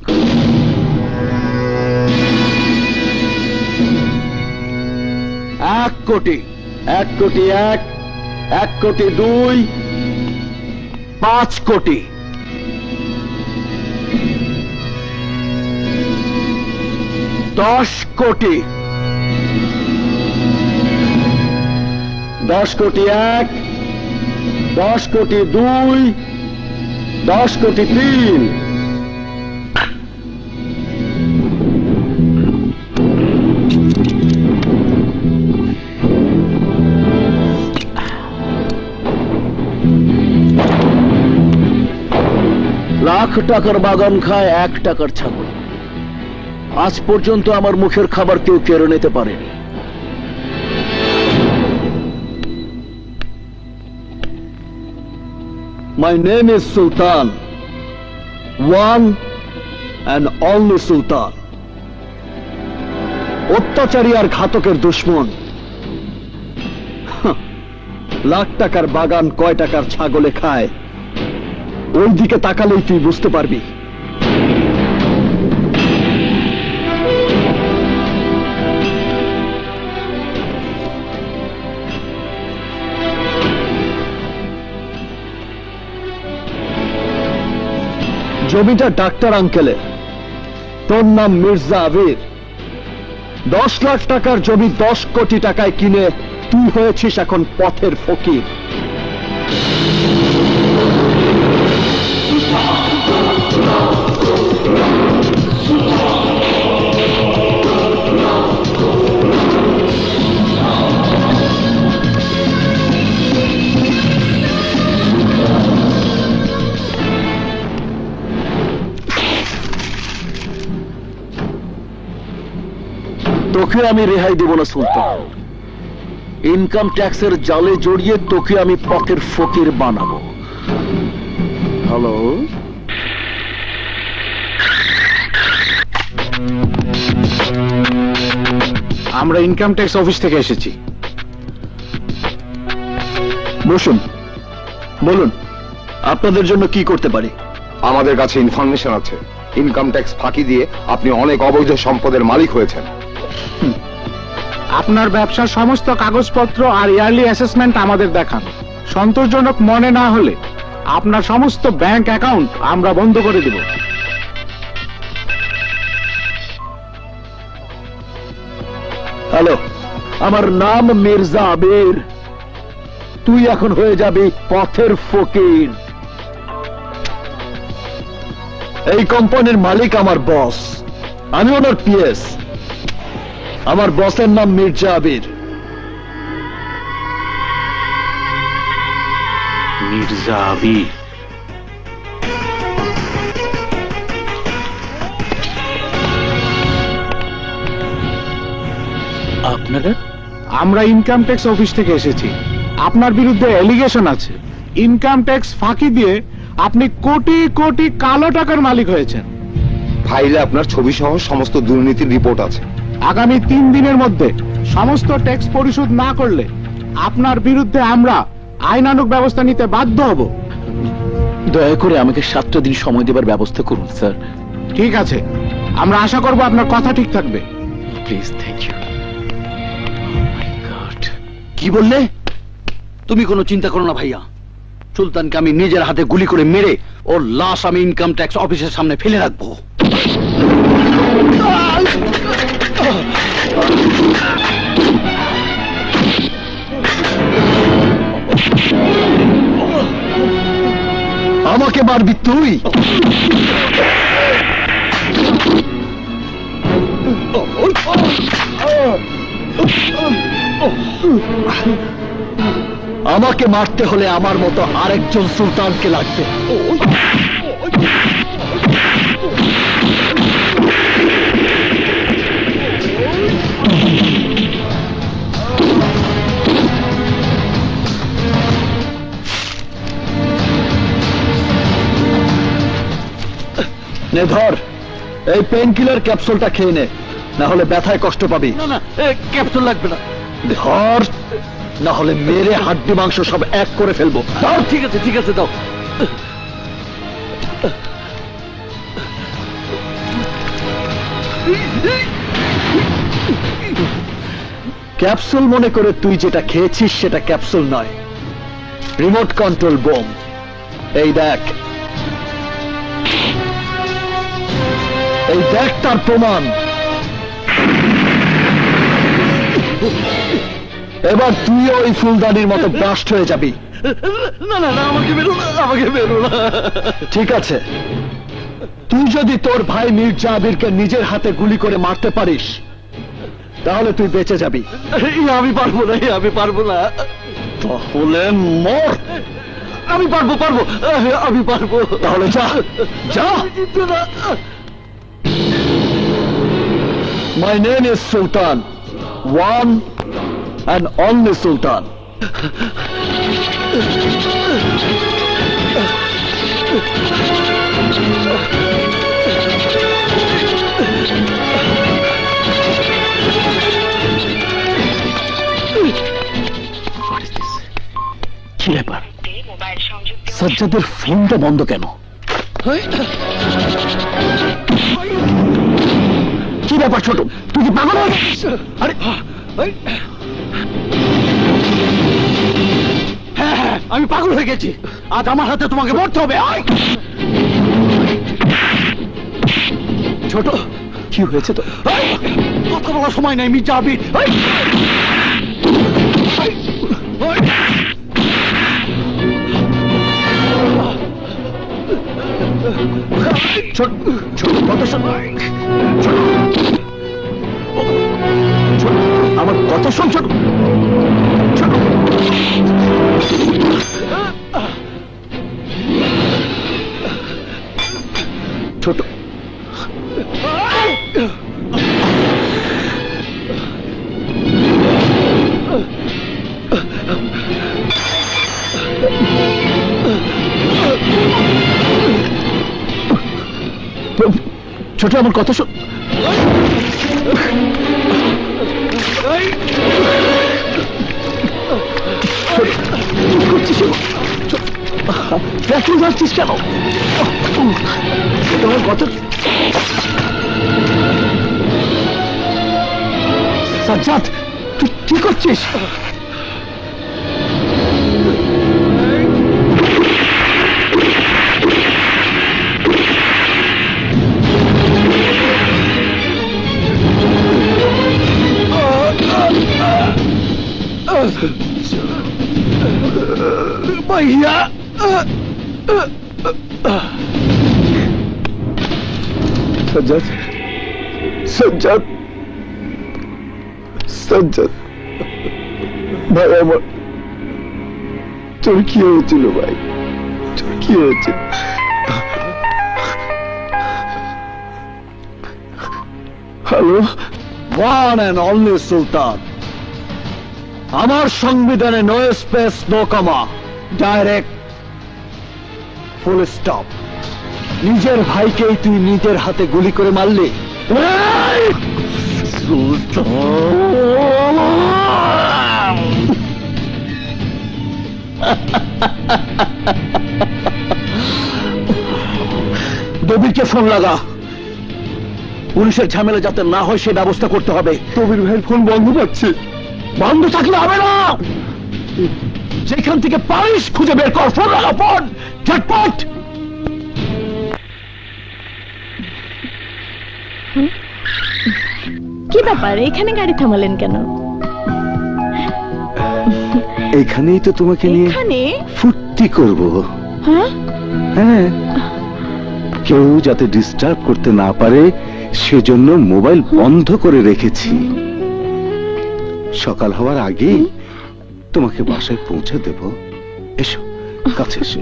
1 কোটি। 1 কোটি 1, 1 কোটি 2, 5 কোটি। 10 কোটি। 10 কোটি 1, 10 কোটি 2, 10 কোটি 3। লাখ টাকার বাগান খায় 1 টাকার ছাগল। আজ পর্যন্ত আমার মুখের খাবার কেউ কেড়ে নিতে পারেনি। My name is Sultan, one and only Sultan. অত্যাচারী আর ঘাতকের দুশ্মন। লাখ টাকার বাগান কয় টাকার ছাগলে খায়, ওই দিকে তাকালেই তুই বুঝতে পারবি। জমিটা ডাক্তার আঙ্কেলের, তোর নাম মির্জা আবির। 10 লাখ টাকার জমি 10 কোটি টাকায় কিনে তুই হয়েছিস এখন পথের ফকির। তোকে আমি রেহাই দেব না সুলতান। ইনকাম ট্যাক্সের জালে জড়িয়ে তোকে আমি পথের ফকির বানাবো। হ্যালো, আমরা ইনকাম ট্যাক্স অফিস থেকে এসেছি। বসুন, বলুন আপনাদের জন্য কি করতে পারি। আমাদের কাছে ইনফরমেশন আছে, ইনকাম ট্যাক্স ফাঁকি দিয়ে আপনি অনেক অবৈধ সম্পদের মালিক হয়েছেন। আপনার ব্যবসার সমস্ত কাগজপত্র আর ইয়ারলি অ্যাসেসমেন্ট আমাদের দেখান। সন্তোষজনক মনে না হলে আপনার সমস্ত ব্যাংক অ্যাকাউন্ট আমরা বন্ধ করে দেব। হ্যালো, আমার নাম মির্জা আবির। তুই এখন হয়ে যাবি পথের ফকির। এই কোম্পানির মালিক আমার বস, আমি ওনার পিএস। আমার বসের নাম মির্জা আবির। মির্জা আবির? আপনারা? আমরা ইনকাম ট্যাক্স অফিস থেকে এসেছি। আপনার বিরুদ্ধে এলিগেশন আছে, ইনকাম ট্যাক্স ফাঁকি দিয়ে আপনি কোটি কোটি কালো টাকার মালিক হয়েছেন। ফাইলে আপনার ছবি সহ সমস্ত দুর্নীতির রিপোর্ট আছে। আগামী 3 দিনের মধ্যে সমস্ত ট্যাক্স পরিশোধ না করলে আপনার বিরুদ্ধে আমরা আইনানুগ ব্যবস্থা নিতে বাধ্য হব। দয়া করে আমাকে 7টা দিন সময় দেবার ব্যবস্থা করুন স্যার। ঠিক আছে, আমরা আশা করব আপনার কথা ঠিক থাকবে। Please, thank you. কি বললে? তুমি কোনো চিন্তা করো না ভাইয়া, সুলতানকে আমি নিজের হাতে গুলি করে মেরে ওর লাশ আমি ইনকাম ট্যাক্স অফিসের সামনে ফেলে রাখবো। আমাকে মারবি তুই? আমাকে মারতে হলে আমার মতো আরেকজন সুলতানকে লাগবে। নে ধর, এই পেন কিলার ক্যাপসুলটা খেয়ে নে, না হলে ব্যথায় কষ্ট পাবি। না না, ক্যাপসুল লাগবে না। ধর, না হলে মেরে হাড্ডি মাংস সব এক করে ফেলবো। দাও, ঠিক আছে ঠিক আছে, দাও। ক্যাপসুল মনে করে তুই যেটা খেয়েছিস সেটা ক্যাপসুল নয়, রিমোট কন্ট্রোল বোম। এই দেখ, এই দেখ তার প্রমাণ। এবার তুইও ওই ফুলদানির মতো ব্লাস্ট হয়ে যাবি। না না না, আমাকে বেরো না, আমাকে বেরো না। ঠিক আছে, তুই যদি তোর ভাই মির্জা আবিরকে নিজের হাতে গুলি করে মারতে পারিস তাহলে তুই বেঁচে যাবি। আমি পারবো না, আমি পারবো না। তাহলে মর। আমি পারবো, পারবো, আমি পারবো। তাহলে যা যা। My name is Sultan, one and only Sultan. কি ব্যাপার? সাজ্জাদের ফোনটা বন্ধ কেন? কি ব্যাপার ছোট, তুই কি পাগল হয়ে গেছিস? আরে হ্যাঁ হ্যাঁ, আমি পাগল হয়ে গেছি। আজ আমার হাতে তোমাকে মরতে হবে। ছোট, কি হয়েছে তো? কথা বলার সময় নাই, মির্জা আবির। ছোট ছোট কথা শোন, আমার কথা শোন ছোট। ছোট ছোট, ছোট আমার কথা শোন। দেখে যাচ্ছিস কেন? তোমার কথা সাজ্জাদ, তুই কি করছিস? ভাইয়া, সাজ্জাদ, সাজ্জাদ, সাজ্জাদ ভাই আমার, তোর কি হয়েছিল ভাই? তোর কি হয়েছিল? হ্যালো, ওয়ান অ্যান্ড অনলি সুলতান। আমার সংবিধানে no space no comma, direct full stop. নিজের ভাইকেই তুই নিজের হাতে গুলি করে মারলি। দবিরকে ফোন লাগা, পুলিশের ঝামেলা যাতে না হয় সে ব্যবস্থা করতে হবে। দবির ভাইয়ের ফোন বন্ধ পাচ্ছে। বন্ধ থাকলে হবে না, যেখান থেকে পারিস খুঁজে বের কর। ফোন লাগা, ফোন ঝটপট। কি ব্যাপার, এখানে গাড়ি থামালেন কেন? এখানেই তো তোমাকে নিয়ে এখানে ফুর্তি করব। হ্যাঁ হ্যাঁ, কেউ যাতে ডিস্টার্ব করতে না পারে সেজন্য মোবাইল বন্ধ করে রেখেছি। সকাল হওয়ার আগেই তোমাকে বাসায় পৌঁছে দেব। এসো, কাছে এসো।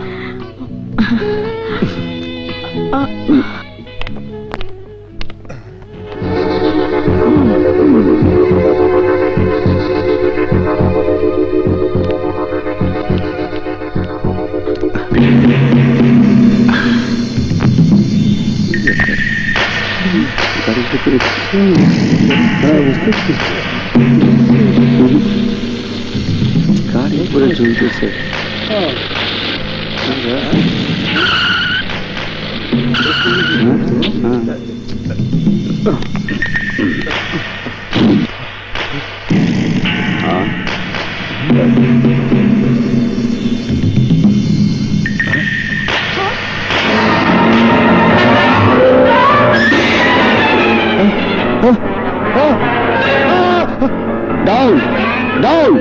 গাড়ি করে চলতেছে। Down down.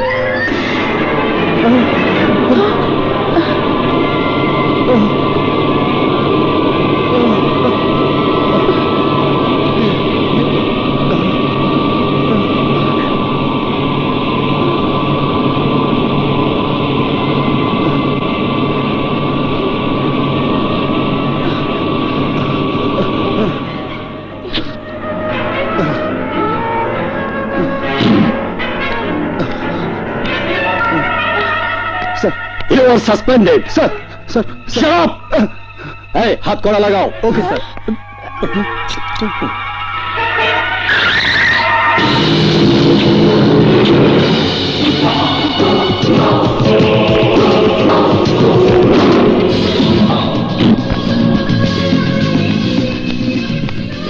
You are suspended. Sir sir Shut up! Hey, হাত কড়া লাগাও। Okay sir.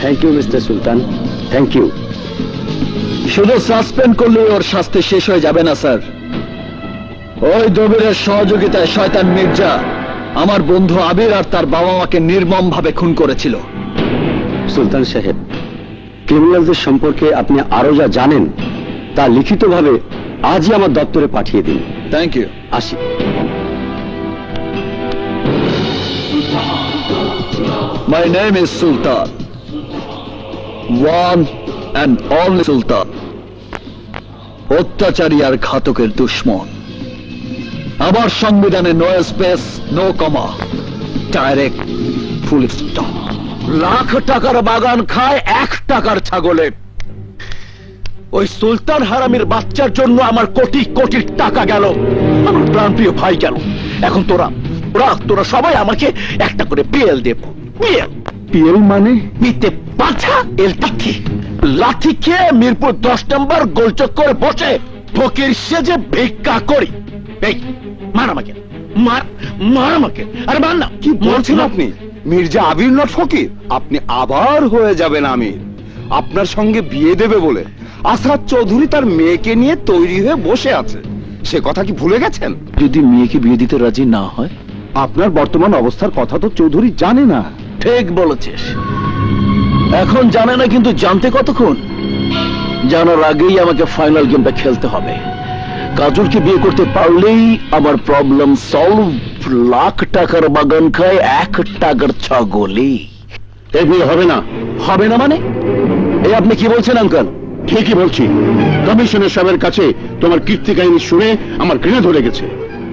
Thank you, Mr. Sultan. Thank you. শুধু সাসপেন্ড করলে ওর শাস্তি শেষ হয়ে যাবে না স্যার। ওই দবিরের সহযোগিতায় শয়তান মির্জা আমার বন্ধু আবির আর তার বাবা মাকে নির্মম ভাবে খুন করেছিল। সুলতান সাহেব, ক্রিমিনালদের সম্পর্কে আপনি আরো যা জানেন তা লিখিতভাবে আজই আমার দপ্তরে পাঠিয়ে দিন। Thank you. আসি। My name is Sultan, one and only Sultan, অত্যাচারী আর ঘাতকের দুশ্মন। আমার সংবিধানে no space, no comma, direct full stop. Lakh টাকার বাগান খায় 1 টাকার ছাগলে। ওই সুলতান হারামির বাচ্চার জন্য আমার কোটি কোটি টাকা গেল, আমার প্রাণপ্রিয় ভাই গেল। এখন তোরা সবাই আমাকে একটা করে পিএল দেব। পিএল মানে? মিতে বাচ্চা এলটা কি? লাঠি খেয়ে মিরপুর 10 নম্বর গোলচক্করে বসে ফকির সেজে ভিক্ষা করি। এই মার আমাকে, মার আমাকে। আরে মার না। কি বলছেন আপনি? মির্জা আবির নট ফকির? আপনি আবার হয়ে যাবেন আমির। আপনার সঙ্গে বিয়ে দেবে বলে আসাদ চৌধুরী তার মেয়েকে নিয়ে তৈরি হয়ে বসে আছে, সে কথা কি ভুলে গেছেন? যদি মেয়েকে বিয়ে দিতে রাজি না হয়? আপনার বর্তমান অবস্থার কথা তো চৌধুরী জানে না। ঠিক বলেছিস, এখন জানে না, কিন্তু জানতে কতক্ষণ? জানার আগেই আমাকে ফাইনাল গেমটা খেলতে হবে। কাজলকে বিয়ে করতে পারলেই আমার প্রবলেম সলভ। লাখ টাকার বাগান খায় 1 টাকার ছাগলে। এই বিয়ে হবে না। হবে না মানে? এই আপনি কি বলছেন আঙ্কেল? ঠিকই বলছি। কমিশনার সাহেবের কাছে তোমার কীর্তি কাহিনী শুনে আমার ঘৃণা ধরে গেছে।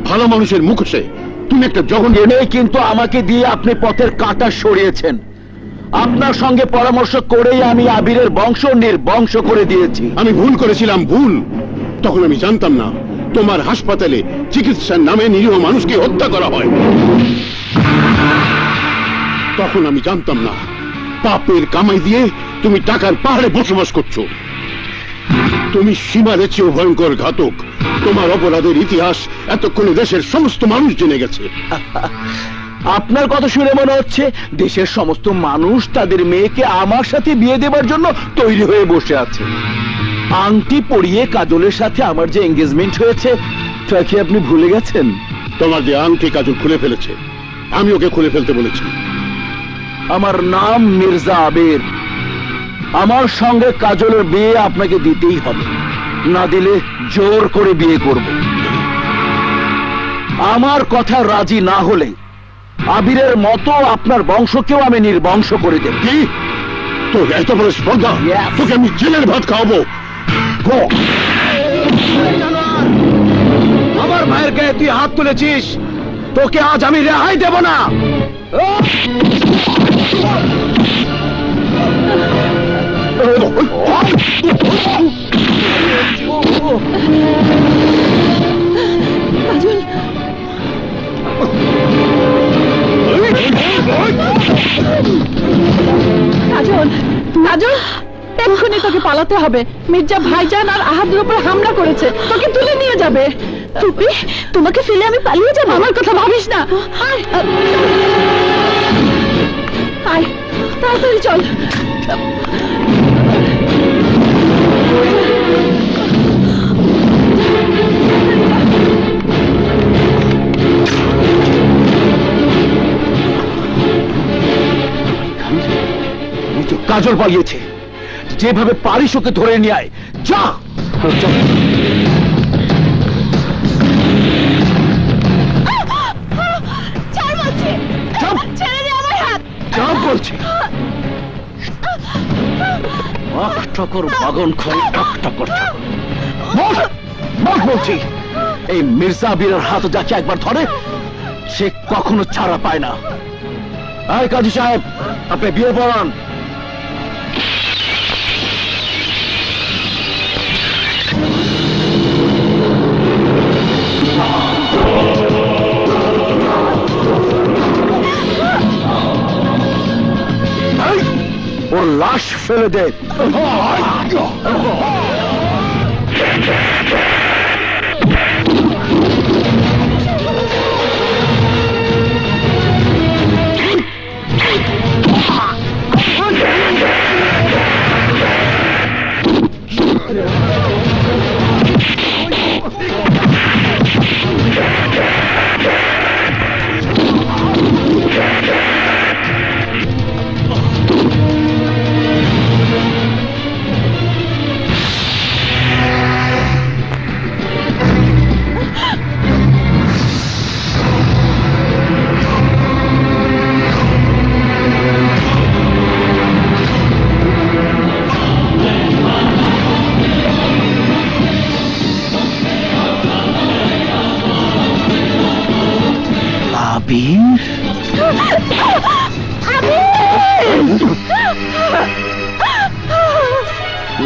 ভালো মানুষের মুখোশে তুমি একটা জঘন্য মেয়ে, কিন্তু আমাকে দিয়ে আপনি পথের কাঁটা সরিয়েছেন। আপনার সঙ্গে পরামর্শ করেই আমি আবিরের বংশ নির্বংশ করে দিয়েছি। আমি ভুল করেছিলাম, ভুল। তখন আমি জানতাম না তোমার হাসপাতালে চিকিৎসার নামে নিরীহ মানুষকে হত্যা করা হয়। তখন আমি জানতাম না পাপের কামাই দিয়ে তুমি টাকার পাহাড়ে বসবাস করছো। তুমি সীমারে চেয়েও ভয়ঙ্কর ঘাতক। তোমার অপরাধের ইতিহাস এতক্ষণে দেশের সমস্ত মানুষ জেনে গেছে। আপনার কথা শুনে মনে হচ্ছে দেশের সমস্ত মানুষ তাদের মেয়েকে আমার সাথে বিয়ে দেবার জন্য তৈরি হয়ে বসে আছে। আংটি পরিয়ে কাজলের সাথে আমার যে এঙ্গেজমেন্ট হয়েছে তা কি আপনি ভুলে গেছেন? তোমার যে আংটি কাজল খুলে ফেলেছে, আমি ওকে খুলে ফেলতে বলেছি। আমার নাম মির্জা আবির। আমার সঙ্গে কাজলের বিয়ে আপনাকে দিতেই হবে, না দিলে জোর করে বিয়ে করব। আমার কথা রাজি না হলে আবিরের মতো আপনার বংশকেও আমি নির্বংশ করে দেব। কি তোর এত বড় স্পর্ধা? তোকে আমি জেলের ভাত খাওয়াবো। গো। আমার ভাইয়ের গায়ে তুই হাত তুলেছিস, তোকে আজ আমি রেহাই দেব না। কাজল, কাজল, কাজল, এক্ষুনি তোকে পালাতে হবে। মির্জা ভাইজান আর আহাদের উপর হামলা করেছে, তোকে তুলে নিয়ে যাবে। তুমি, তোমাকে ফেলে আমি পালিয়ে যাবো? আমার কথা ভাবিস না। আয়, আয়, তাড়াতাড়ি চল। কাজল পালিয়েছে, যেভাবে পারিস ওকে ধরে নিয়ে আয়। যা বলছি, বাগন খাই বলছি। এই মির্জা আবিরের হাত যাকে একবার ধরে সে কখনো ছাড়া পায় না। আয় কাজী সাহেব, আপনি বিয়ে পড়ান। ওর লাশ ফেলে দে।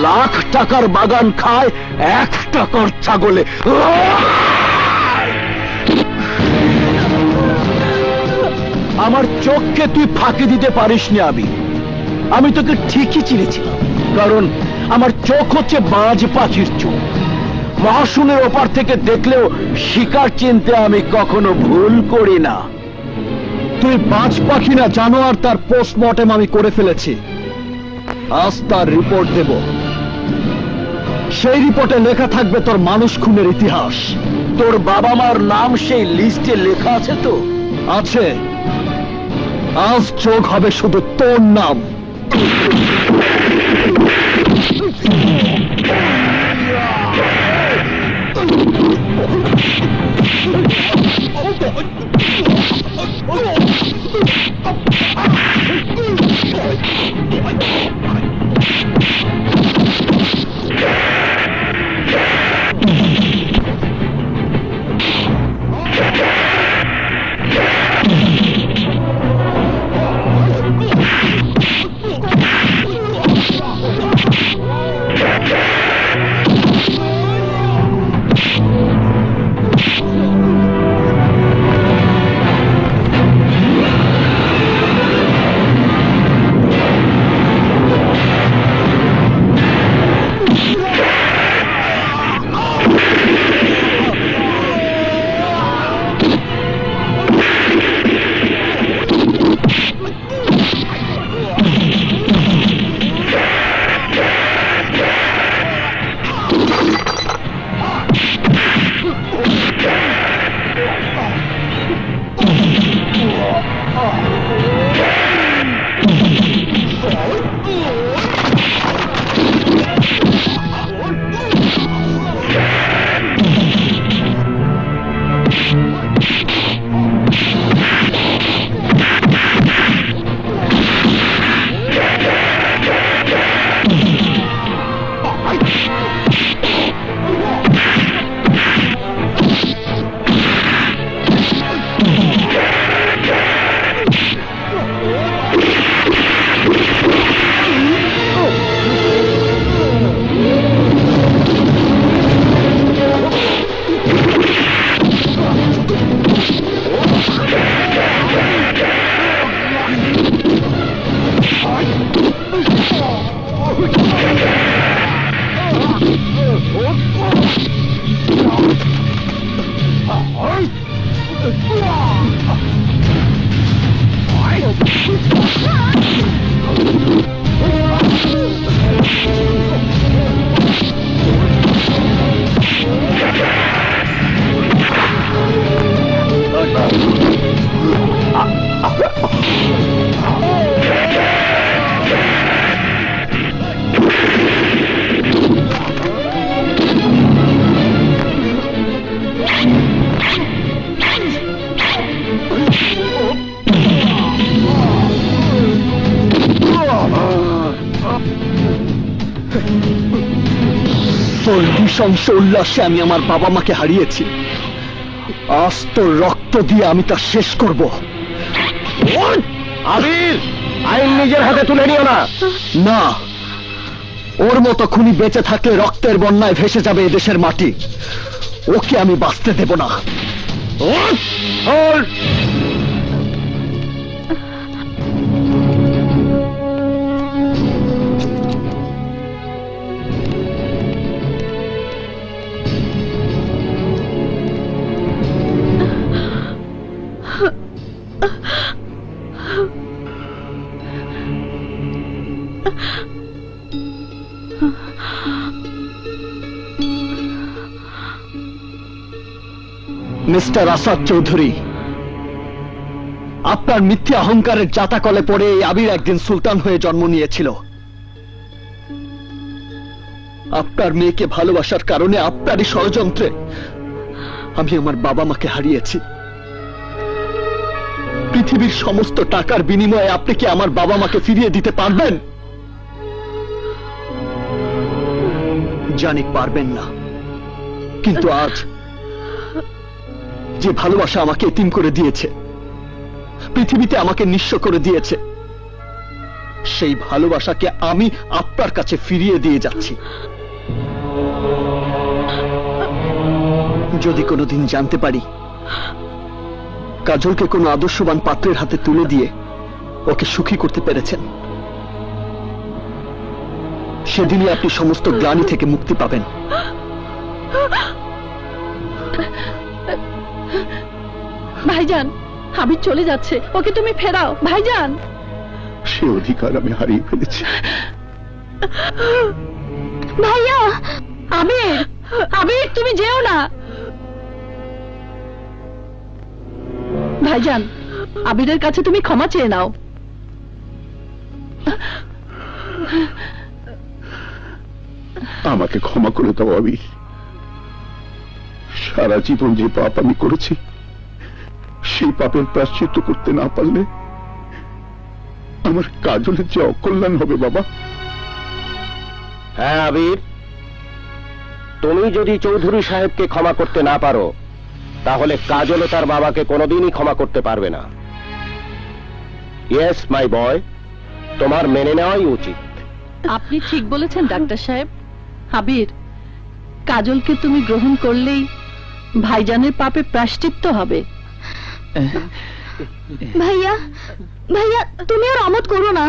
লাখ টাকার বাগান খায় 1 টাকার ছাগলে। আমার চোখকে তুই ফাঁকি দিতে পারিসনি আমি তোকে ঠিকই চিনেছিলাম, কারণ আমার চোখ হচ্ছে বাজ পাখির চোখ। মহাশূন্যের ওপার থেকে দেখলেও শিকার চিনতে আমি কখনো ভুল করি না। তুই বাজ পাখি না জানোয়ার, তার পোস্টমর্টেম আমি করে ফেলেছি। আজ তার রিপোর্ট দেব, সেই রিপোর্টে লেখা থাকবে তোর মানুষ খুনের ইতিহাস। তোর বাবা মার নাম সেই লিস্টে লেখা আছে তো? আছে। আজ যোগ হবে শুধু তোর নাম। তোর নৃশংস উল্লাসে আমি আমার বাবা মাকে হারিয়েছি, আজ তোর রক্ত দিয়ে আমি তা শেষ করব। আবির, আইন নিজের হাতে তুলে নিও না। না, ওর মতো খুনি বেঁচে থাকলে রক্তের বন্যায় ভেসে যাবে এদেশের মাটি। ওকে আমি বাঁচতে দেব না। মিস্টার আসাদ চৌধুরী, আপনার মিথ্যে অহংকারের জাতাকলে পড়ে এই আবির একদিন সুলতান হয়ে জন্ম নিয়েছিল। আপনার মেয়েকে ভালোবাসার কারণে আপনারই ষড়যন্ত্রে আমি আমার বাবা মাকে হারিয়েছি। পৃথিবীর সমস্ত টাকার বিনিময়ে আপনি কি আমার বাবা মাকে ফিরিয়ে দিতে পারবেন? জানি পারবেন না, কিন্তু আজ যে ভালোবাসা আমাকে এতিম করে দিয়েছে, পৃথিবীতে আমাকে নিঃস্ব করে দিয়েছে, সেই ভালোবাসাকে আমি আপনার কাছে ফিরিয়ে দিয়ে যাচ্ছি। যদি কোনোদিন জানতে পারি কাজলকে কোনো আদর্শবান পাত্রের হাতে তুলে দিয়ে ওকে সুখী করতে পেরেছেন, সেদিনই আপনি সমস্ত গ্লানি থেকে মুক্তি পাবেন। ভাইজান, আবির চলে যাচ্ছে, ওকে তুমি ফেরাও ভাইজান। সে অধিকার আমি হারিয়ে ফেলেছি। ভাইয়া, আবির, আবির তুমি যেও না। ভাইজান, আবিরের কাছে তুমি ক্ষমা চেয়ে নাও। আমাকে ক্ষমা করে দাও আবির। সারা জীবন যে পাপ আমি করেছি, সেই পাপের প্রায়শ্চিত্ত করতে না পারলে আমার কাজলের যে অকল্যাণ হবে বাবা। হ্যাঁ আবির, তুমি যদি চৌধুরী সাহেবকে ক্ষমা করতে না পারো, তাহলে কাজলও তার বাবাকে কোনোদিনই ক্ষমা করতে পারবে না। ইয়েস মাই বয়, তোমার মেনে নেওয়াই উচিত। আপনি ঠিক বলেছেন ডাক্তার সাহেব। আবির, কাজলকে তুমি গ্রহণ করলেই ভাইজানের পাপে প্রায়শ্চিত্ত হবে। ভাইয়া, ভাইয়া তুমি আর আমোদ করো না।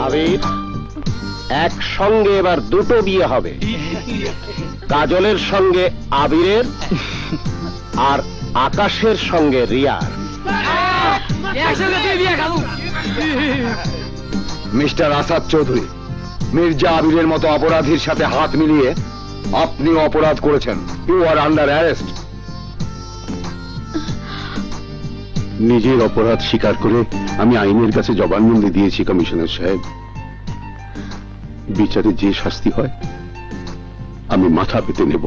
আবির, একসঙ্গে এবার দুটো বিয়ে হবে, কাজলের সঙ্গে আবিরের আর আকাশের সঙ্গে রিয়ার। মিস্টার আসাদ চৌধুরী, মির্জা আবিরের মতো অপরাধীর সাথে হাত মিলিয়ে আপনিও অপরাধ করেছেন। You are under arrest. নিজের অপরাধ স্বীকার করে আমি আইনের কাছে জবানবন্দি দিয়েছি কমিশনার সাহেব। বিচারে যে শাস্তি হয় আমি মাথা পেতে নেব।